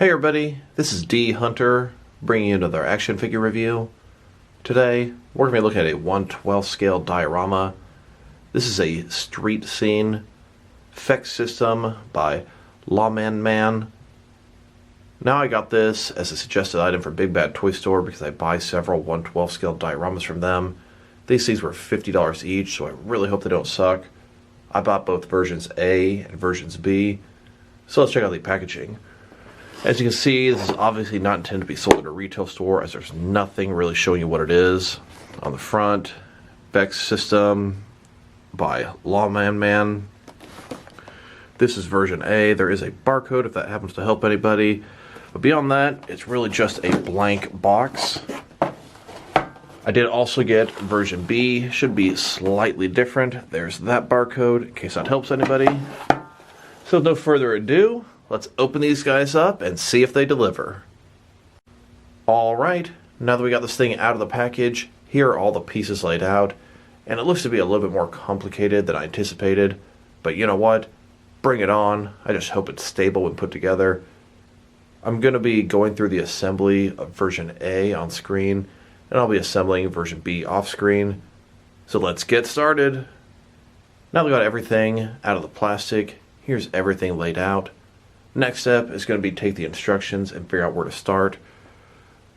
Hey everybody, this is D Hunter bringing you another action figure review. Today we're going to be looking at a 1/12 scale diorama. This is a street scene Fext system by Lawman Man. Now I got this as a suggested item for Big Bad Toy Store because I buy several 1/12 scale dioramas from them. These things were $50 each, so I really hope they don't suck. I bought both versions A and versions B. So let's check out the packaging. As you can see, this is obviously not intended to be sold at a retail store, as there's nothing really showing you what it is. On the front, Fext system by Lawman Man. This is version A. There is a barcode if that happens to help anybody. But beyond that, it's really just a blank box. I did also get version B. Should be slightly different. There's that barcode, in case that helps anybody. So with no further ado, let's open these guys up and see if they deliver. Alright, now that we got this thing out of the package, here are all the pieces laid out. And it looks to be a little bit more complicated than I anticipated. But you know what? Bring it on. I just hope it's stable when put together. I'm going to be going through the assembly of version A on screen, and I'll be assembling version B off screen. So let's get started. Now we got everything out of the plastic. Here's everything laid out. Next step is going to be take the instructions and figure out where to start.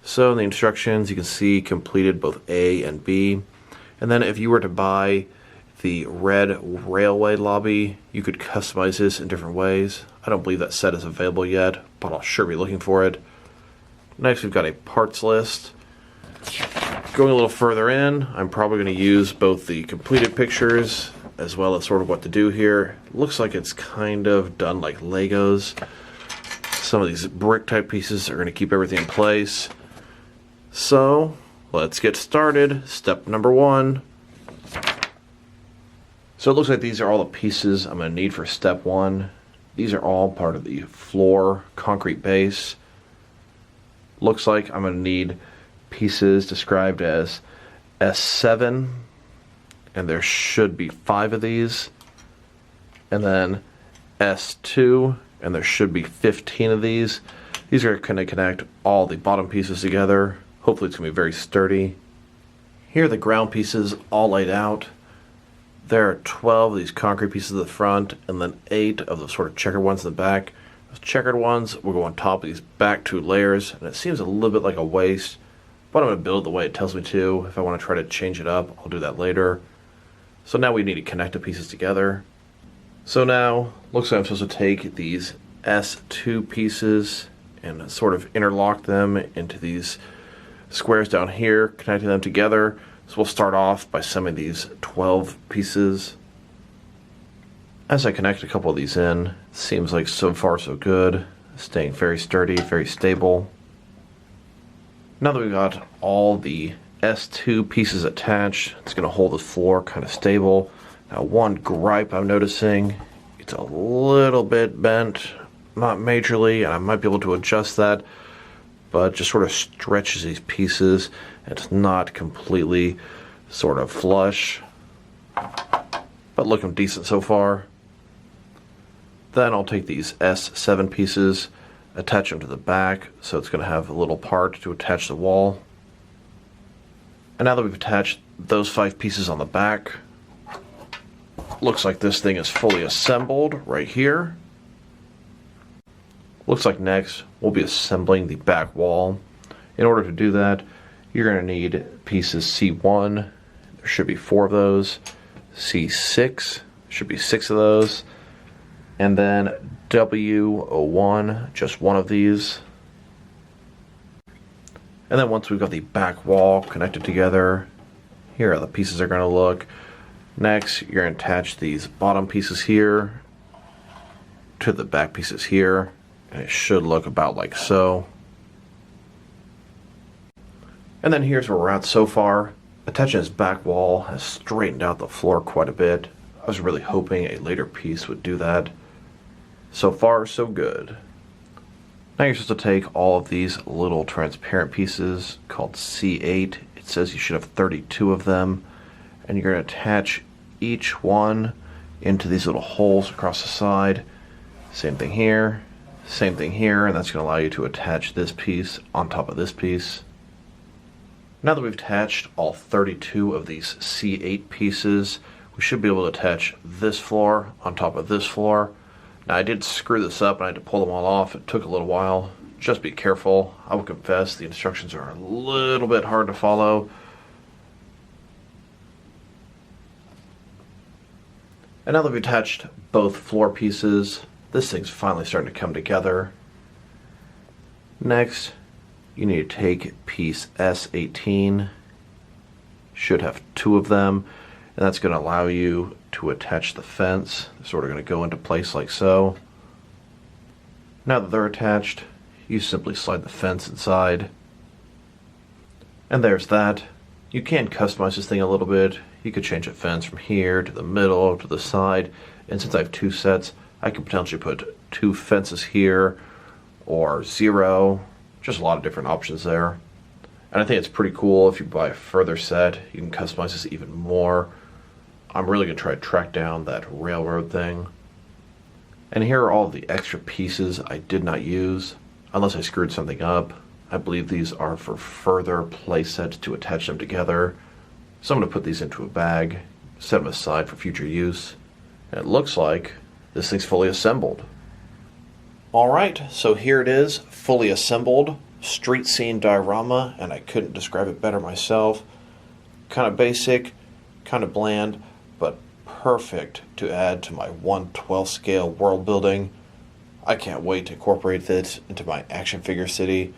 So in the instructions you can see completed both A and B. And then if you were to buy the red railway lobby, you could customize this in different ways. I don't believe that set is available yet, but I'll sure be looking for it. Next we've got a parts list. Going a little further in, I'm probably going to use both the completed pictures as well as sort of what to do here. Looks like it's kind of done like Legos. Some of these brick type pieces are going to keep everything in place. So let's get started. Step number 1. So it looks like these are all the pieces I'm going to need for step 1. These are all part of the floor concrete base. Looks like I'm going to need pieces described as S7. And there should be 5 of these. And then S2, and there should be 15 of these. These are going to connect all the bottom pieces together. Hopefully it's going to be very sturdy. Here are the ground pieces all laid out. There are 12 of these concrete pieces at the front, and then 8 of the sort of checkered ones in the back. Those checkered ones will go on top of these back 2 layers, and it seems a little bit like a waste, but I'm going to build it the way it tells me to. If I want to try to change it up, I'll do that later. So now we need to connect the pieces together. So now, looks like I'm supposed to take these S2 pieces and sort of interlock them into these squares down here, connecting them together. So we'll start off by assembling these 12 pieces. As I connect a couple of these in, it seems like so far so good. Staying very sturdy, very stable. Now that we've got all the S2 pieces attached, it's going to hold the floor kind of stable. Now one gripe I'm noticing, it's a little bit bent, not majorly, and I might be able to adjust that, but just sort of stretches these pieces. It's not completely sort of flush, but looking decent so far. Then I'll take these S7 pieces, attach them to the back, so it's going to have a little part to attach the wall. And now that we've attached those 5 pieces on the back, looks like this thing is fully assembled right here. Looks like next we'll be assembling the back wall. In order to do that, you're going to need pieces C1, there should be 4 of those, C6, should be 6 of those, and then W01, just 1 of these. And then once we've got the back wall connected together, here are the pieces are going to look. Next, you're going to attach these bottom pieces here to the back pieces here, and it should look about like so. And then here's where we're at so far. Attaching this back wall has straightened out the floor quite a bit. I was really hoping a later piece would do that. So far, so good. Now you're supposed to take all of these little transparent pieces called C8. It says you should have 32 of them. And you're going to attach each one into these little holes across the side. Same thing here. Same thing here, and that's going to allow you to attach this piece on top of this piece. Now that we've attached all 32 of these C8 pieces, we should be able to attach this floor on top of this floor. Now I did screw this up and I had to pull them all off. It took a little while. Just be careful. I will confess the instructions are a little bit hard to follow. And now that we've attached both floor pieces, this thing's finally starting to come together. Next, you need to take piece S18. Should have 2 of them, and that's going to allow you to attach the fence. They're sort of going to go into place like so. Now that they're attached, you simply slide the fence inside. And there's that. You can customize this thing a little bit. You could change the fence from here to the middle to the side, and since I have 2 sets, I could potentially put 2 fences here or 0. Just a lot of different options there. And I think it's pretty cool. If you buy a further set, you can customize this even more. I'm really going to try to track down that railroad thing. And here are all the extra pieces I did not use, unless I screwed something up. I believe these are for further play sets to attach them together. So I'm going to put these into a bag, set them aside for future use. And it looks like this thing's fully assembled. Alright, so here it is, fully assembled. Street scene diorama, and I couldn't describe it better myself. Kind of basic, kind of bland, but perfect to add to my 1/12 scale world building. I can't wait to incorporate this into my action figure city.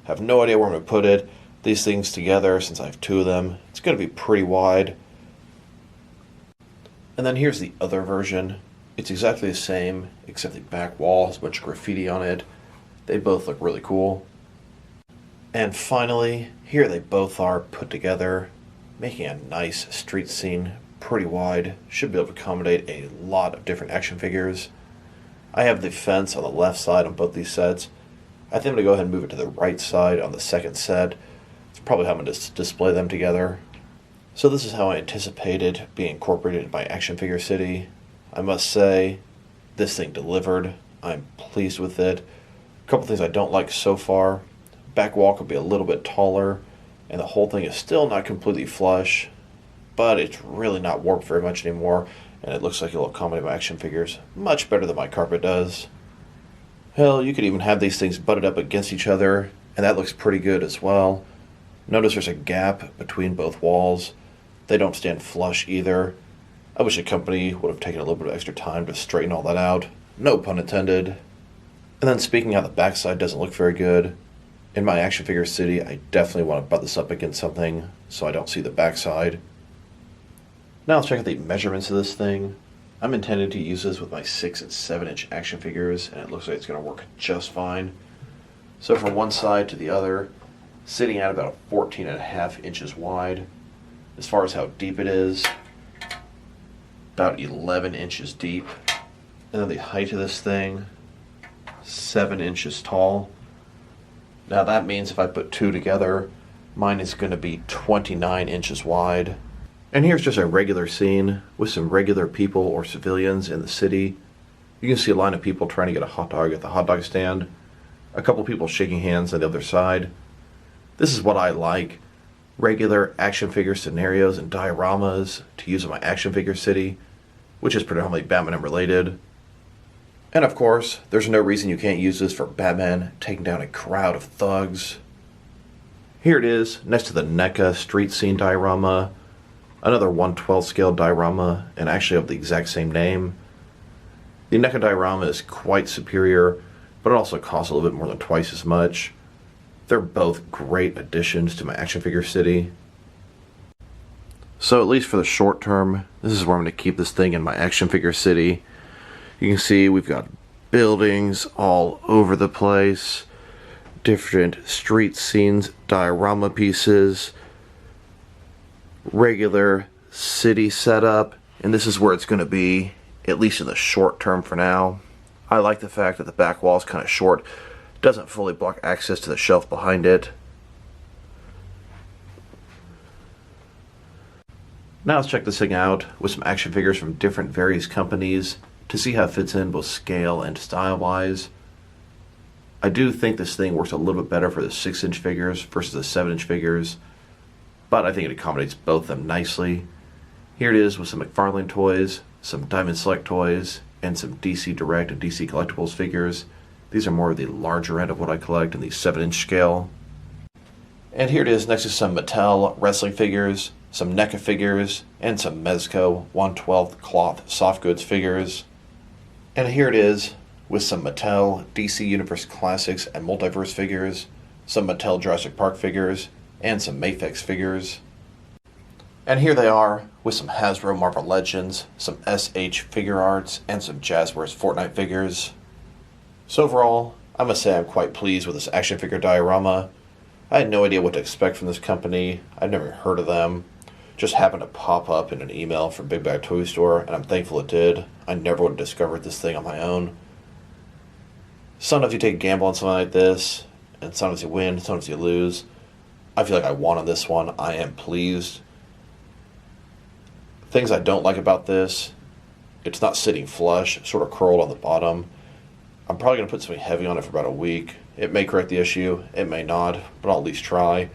Have no idea where I'm going to put it. These things together, since I have 2 of them, it's going to be pretty wide. And then here's the other version. It's exactly the same, except the back wall has a bunch of graffiti on it. They both look really cool. And finally, here they both are put together, making a nice street scene, pretty wide. Should be able to accommodate a lot of different action figures. I have the fence on the left side on both these sets. I think I'm going to go ahead and move it to the right side on the second set. It's probably how I'm going to display them together. So this is how I anticipated being incorporated in my action figure city. I must say, this thing delivered. I'm pleased with it. A couple things I don't like so far. Back wall could be a little bit taller, and the whole thing is still not completely flush, but it's really not warped very much anymore, and it looks like it'll accommodate my action figures much better than my carpet does. Hell, you could even have these things butted up against each other, and that looks pretty good as well. Notice there's a gap between both walls. They don't stand flush either. I wish the company would have taken a little bit of extra time to straighten all that out. No pun intended. And then speaking how the backside doesn't look very good, in my action figure city, I definitely want to butt this up against something so I don't see the backside. Now let's check out the measurements of this thing. I'm intending to use this with my 6 and 7 inch action figures, and it looks like it's going to work just fine. So from one side to the other, sitting at about 14.5 inches wide. As far as how deep it is, about 11 inches deep. And then the height of this thing, 7 inches tall. Now that means if I put 2 together, mine is going to be 29 inches wide. And here's just a regular scene with some regular people or civilians in the city. You can see a line of people trying to get a hot dog at the hot dog stand. A couple people shaking hands on the other side. This is what I like. Regular action figure scenarios and dioramas to use in my action figure city, which is predominantly Batman related. And of course, there's no reason you can't use this for Batman taking down a crowd of thugs. Here it is, next to the NECA street scene diorama, another 1/12 scale diorama, and actually of the exact same name. The NECA diorama is quite superior, but it also costs a little bit more than twice as much. They're both great additions to my action figure city. So at least for the short term, this is where I'm going to keep this thing in my action figure city. You can see we've got buildings all over the place, different street scenes, diorama pieces, regular city setup, and this is where it's going to be, at least in the short term for now. I like the fact that the back wall is kind of short, doesn't fully block access to the shelf behind it. Now let's check this thing out with some action figures from different various companies to see how it fits in both scale and style wise. I do think this thing works a little bit better for the 6-inch figures versus the 7-inch figures, but I think it accommodates both of them nicely. Here it is with some McFarlane toys, some Diamond Select toys, and some DC Direct and DC Collectibles figures. These are more of the larger end of what I collect in the 7-inch scale. And here it is next to some Mattel wrestling figures, some NECA figures, and some Mezco 1/12 cloth soft goods figures. And here it is with some Mattel DC Universe Classics and Multiverse figures, some Mattel Jurassic Park figures, and some Fext figures. And here they are with some Hasbro Marvel Legends, some SH figure arts, and some Jazzwares Fortnite figures. So overall, I must say I'm quite pleased with this action figure diorama. I had no idea what to expect from this company. I'd never heard of them. Just happened to pop up in an email from Big Bad Toy Store, and I'm thankful it did. I never would have discovered this thing on my own. Sometimes you take a gamble on something like this, and sometimes you win, sometimes you lose. I feel like I won on this one. I am pleased. Things I don't like about this, it's not sitting flush, sort of curled on the bottom. I'm probably going to put something heavy on it for about a week. It may correct the issue, it may not, but I'll at least try.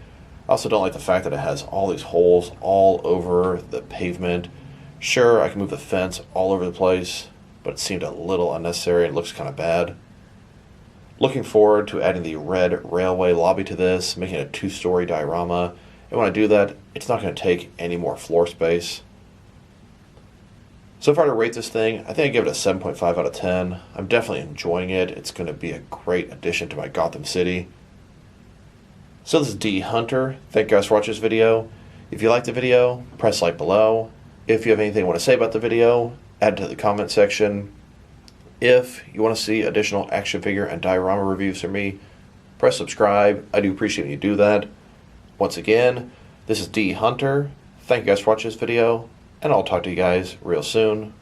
I also don't like the fact that it has all these holes all over the pavement. Sure, I can move the fence all over the place, but it seemed a little unnecessary and looks kind of bad. Looking forward to adding the red railway lobby to this, making it a 2-story diorama. And when I do that, it's not going to take any more floor space. So if I were to rate this thing, I think I'd give it a 7.5 out of 10. I'm definitely enjoying it. It's going to be a great addition to my Gotham City. So this is D Hunter. Thank you guys for watching this video. If you liked the video, press like below. If you have anything you want to say about the video, add it to the comment section. If you want to see additional action figure and diorama reviews from me, press subscribe. I do appreciate when you do that. Once again, this is D Hunter. Thank you guys for watching this video, and I'll talk to you guys real soon.